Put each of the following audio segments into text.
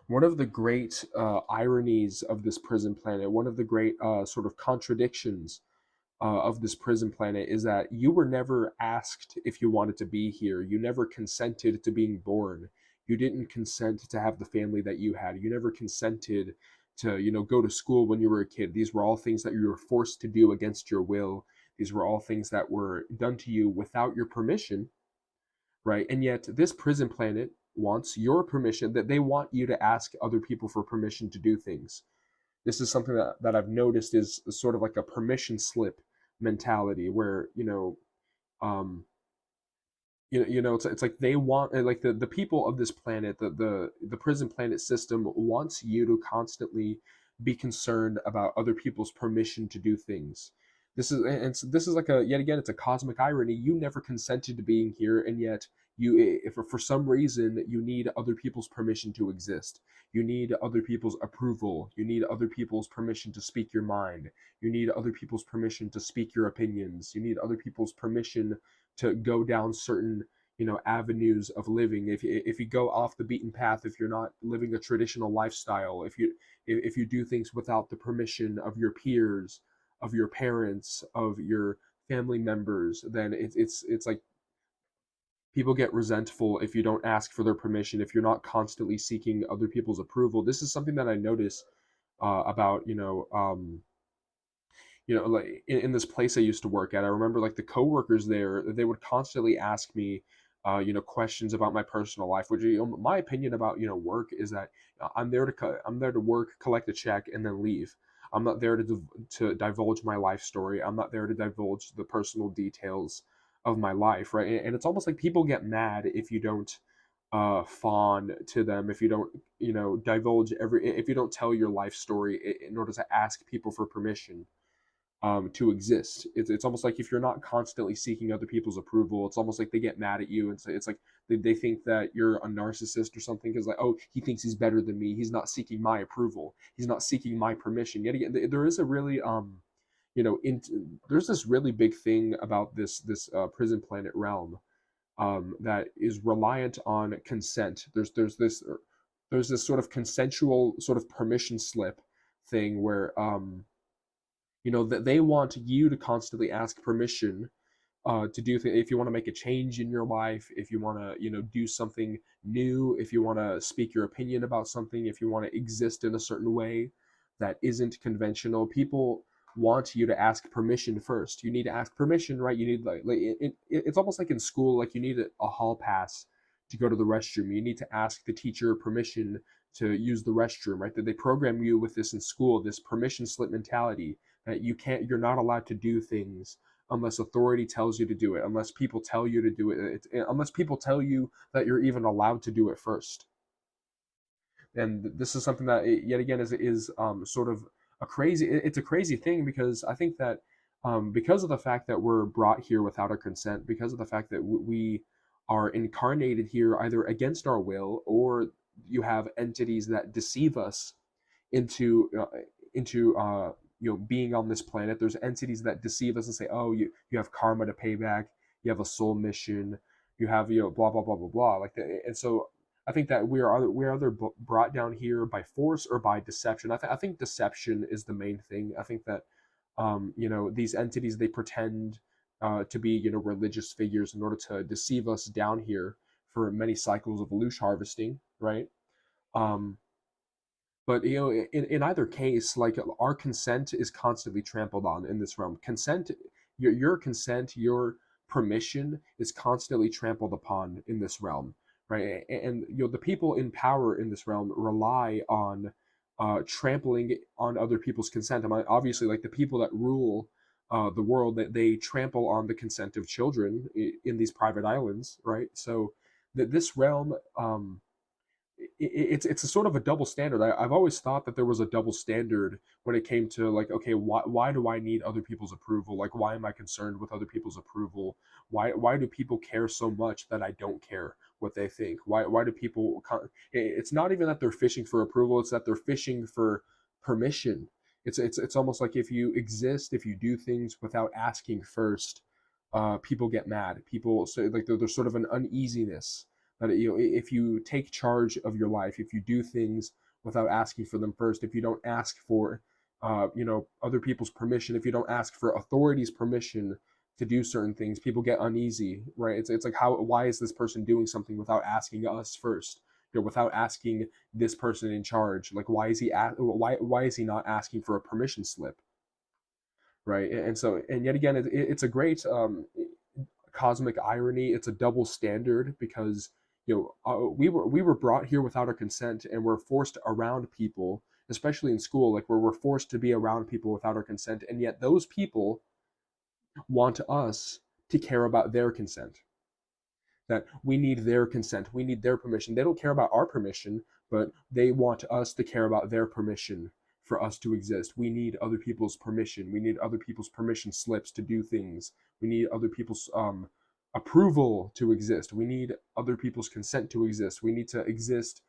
One of the great ironies of this prison planet, one of the great sort of contradictions of this prison planet is that you were never asked if you wanted to be here. You never consented to being born. You didn't consent to have the family that you had. You never consented to, go to school when you were a kid. These were all things that you were forced to do against your will. These were all things that were done to you without your permission, right? And yet, this prison planet wants your permission, that they want you to ask other people for permission to do things. This is something that I've noticed is sort of like a permission slip mentality where, um, it's like they want, like the people of this planet, the prison planet system wants you to constantly be concerned about other people's permission to do things. This is like a, yet again, it's a cosmic irony. You never consented to being here, and yet if for some reason you need other people's permission to exist. You need other people's approval. You need other people's permission to speak your mind. You need other people's permission to speak your opinions. You need other people's permission to go down certain, avenues of living. If you go off the beaten path, if you're not living a traditional lifestyle, if you do things without the permission of your peers, of your parents, of your family members, then it's like people get resentful if you don't ask for their permission, if you're not constantly seeking other people's approval. This is something that I notice about, like in this place I used to work at. I remember like the coworkers there, they would constantly ask me, questions about my personal life. Which, my opinion about, work is that I'm there to work, collect a check, and then leave. I'm not there to divulge my life story. I'm not there to divulge the personal details of my life, right? And it's almost like people get mad if you don't fawn to them, if you don't, divulge if you don't tell your life story in order to ask people for permission to exist. It's almost like if you're not constantly seeking other people's approval, it's almost like they get mad at you and say, it's like they think that you're a narcissist or something, because like, oh, he thinks he's better than me. He's not seeking my approval. He's not seeking my permission. Yet again, there is a really there's this really big thing about this prison planet realm that is reliant on consent. There's this sort of consensual sort of permission slip thing where that they want you to constantly ask permission to do things. If you want to make a change in your life, if you want to do something new, if you want to speak your opinion about something, if you want to exist in a certain way that isn't conventional, people want you to ask permission first. You need to ask permission, right? You need it's almost like in school, like you need a hall pass to go to the restroom. You need to ask the teacher permission to use the restroom, right? That they program you with this in school, this permission slip mentality, that you're not allowed to do things unless authority tells you to do it, unless people tell you to do unless people tell you that you're even allowed to do it first. And this is something that, yet again, is sort of it's a crazy thing, because I think that because of the fact that we're brought here without our consent, because of the fact that we are incarnated here either against our will, or you have entities that deceive us into being on this planet. There's entities that deceive us and say, oh, you have karma to pay back, you have a soul mission, you have, blah blah blah blah blah, like that. And so I think that we are either brought down here by force or by deception. I think deception is the main thing. I think that these entities, they pretend to be, religious figures in order to deceive us down here for many cycles of loosh harvesting, right? um but in either case, like, our consent is constantly trampled on in this realm. Consent, your consent, your permission is constantly trampled upon in this realm, right? And the people in power in this realm rely on trampling on other people's consent. I mean, obviously, like the people that rule the world, that they trample on the consent of children in these private islands, right? So that this realm, it's a sort of a double standard. I've always thought that there was a double standard when it came to, like, okay, why do I need other people's approval? Like, why am I concerned with other people's approval? Why do people care so much that I don't care what they think? Why do people? It's not even that they're fishing for approval; it's that they're fishing for permission. It's almost like if you exist, if you do things without asking first, people get mad. People say, like, there's sort of an uneasiness That if you take charge of your life, if you do things without asking for them first, if you don't ask for other people's permission, if you don't ask for authorities' permission to do certain things, people get uneasy, right? It's like, why is this person doing something without asking us first? Without asking this person in charge, like why is he not asking for a permission slip, right? And so, and yet again, it's a great cosmic irony. It's a double standard because we were brought here without our consent, and we're forced around people, especially in school, like where we're forced to be around people without our consent, and yet those people want us to care about their consent. That we need their consent, we need their permission. They don't care about our permission, but they want us to care about their permission for us to exist. We need other people's permission. We need other people's permission slips to do things. We need other people's approval to exist. We need other people's consent to exist. We need to exist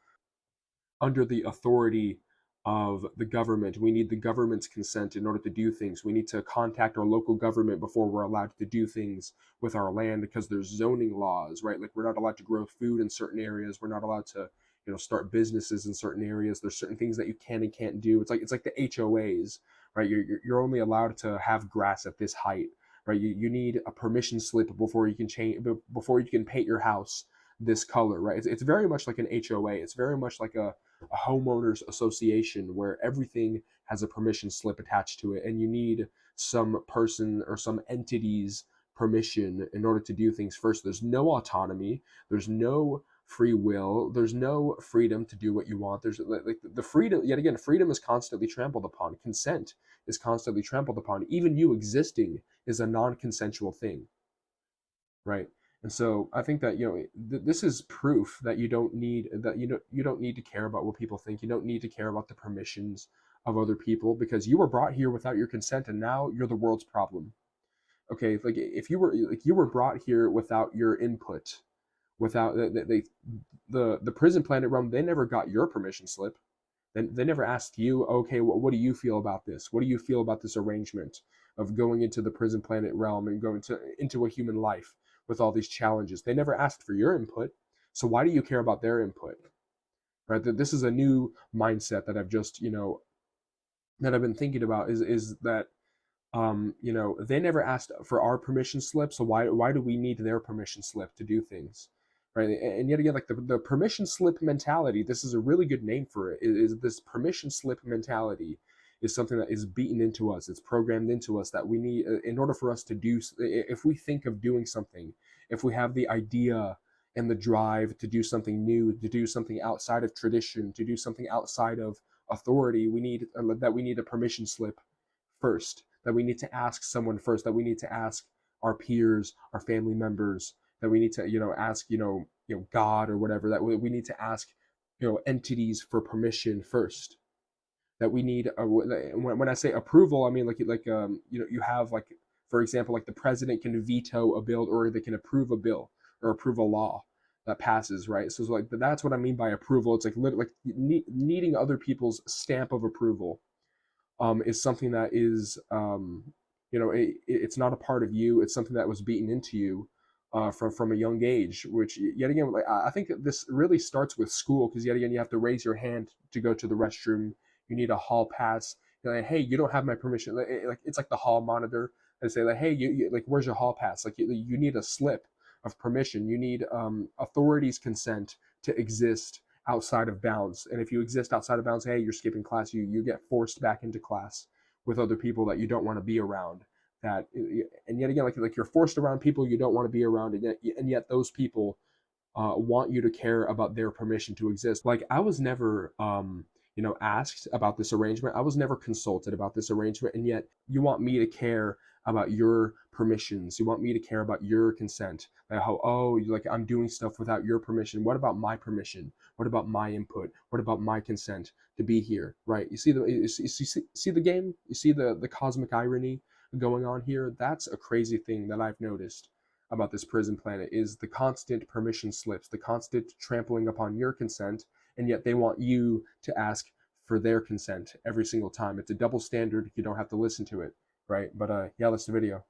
under the authority of the government. We need the government's consent in order to do things. We need to contact our local government before we're allowed to do things with our land, because there's zoning laws, right? Like we're not allowed to grow food in certain areas. We're not allowed to, start businesses in certain areas. There's certain things that you can and can't do. It's like the HOAs, right? You're only allowed to have grass at this height, right? You need a permission slip before you can paint your house this color, right? It's very much like an HOA. It's very much like a homeowners association where everything has a permission slip attached to it, and you need some person or some entity's permission in order to do things first. There's no autonomy, there's no free will, there's no freedom to do what you want. There's like the freedom, yet again, freedom is constantly trampled upon. Consent is constantly trampled upon. Even you existing is a non-consensual thing, right? And so I think that this is proof that you don't need to care about what people think. You don't need to care about the permissions of other people, because you were brought here without your consent, and now you're the world's problem. Okay, like if you were brought here without your input, without the prison planet realm, they never got your permission slip. They never asked you, okay, what do you feel about this? What do you feel about this arrangement of going into the prison planet realm and going into a human life with all these challenges? They never asked for your input. So why do you care about their input? Right? That this is a new mindset that I've been thinking about, is that they never asked for our permission slip, so why do we need their permission slip to do things, right? And yet again, like the permission slip mentality, this is a really good name for it. Is this permission slip mentality is something that is beaten into us. It's programmed into us that we need, in order for us to do. If we think of doing something, if we have the idea and the drive to do something new, to do something outside of tradition, to do something outside of authority, we need a permission slip first, that we need to ask someone first, that we need to ask our peers, our family members, that we need to ask God or whatever, that we need to ask entities for permission first, that we need when I say approval, I mean you have, like, for example, like the president can veto a bill, or they can approve a bill or approve a law that passes, right? So it's like that's what I mean by approval. It's like needing other people's stamp of approval is something that is it's not a part of you. It's something that was beaten into you from a young age. Which, yet again, like, I think that this really starts with school, because yet again you have to raise your hand to go to the restroom. You need a hall pass. You're like, hey, you don't have my permission. Like it's like the hall monitor. They say, like, hey, like, where's your hall pass? Like you need a slip of permission. You need authorities' consent to exist outside of bounds. And if you exist outside of bounds, hey, you're skipping class. You get forced back into class with other people that you don't want to be around. And yet again, like you're forced around people you don't want to be around, and yet those people want you to care about their permission to exist. Like, I was never asked about this arrangement. I was never consulted about this arrangement, and yet you want me to care about your permissions. You want me to care about your consent. Like, like, I'm doing stuff without your permission. What about my permission? What about my input? What about my consent to be here? Right? You see the game? You see the cosmic irony going on here? That's a crazy thing that I've noticed about this prison planet, is the constant permission slips, the constant trampling upon your consent, and yet they want you to ask for their consent every single time. It's a double standard. You don't have to listen to it, right? But yeah, that's the video.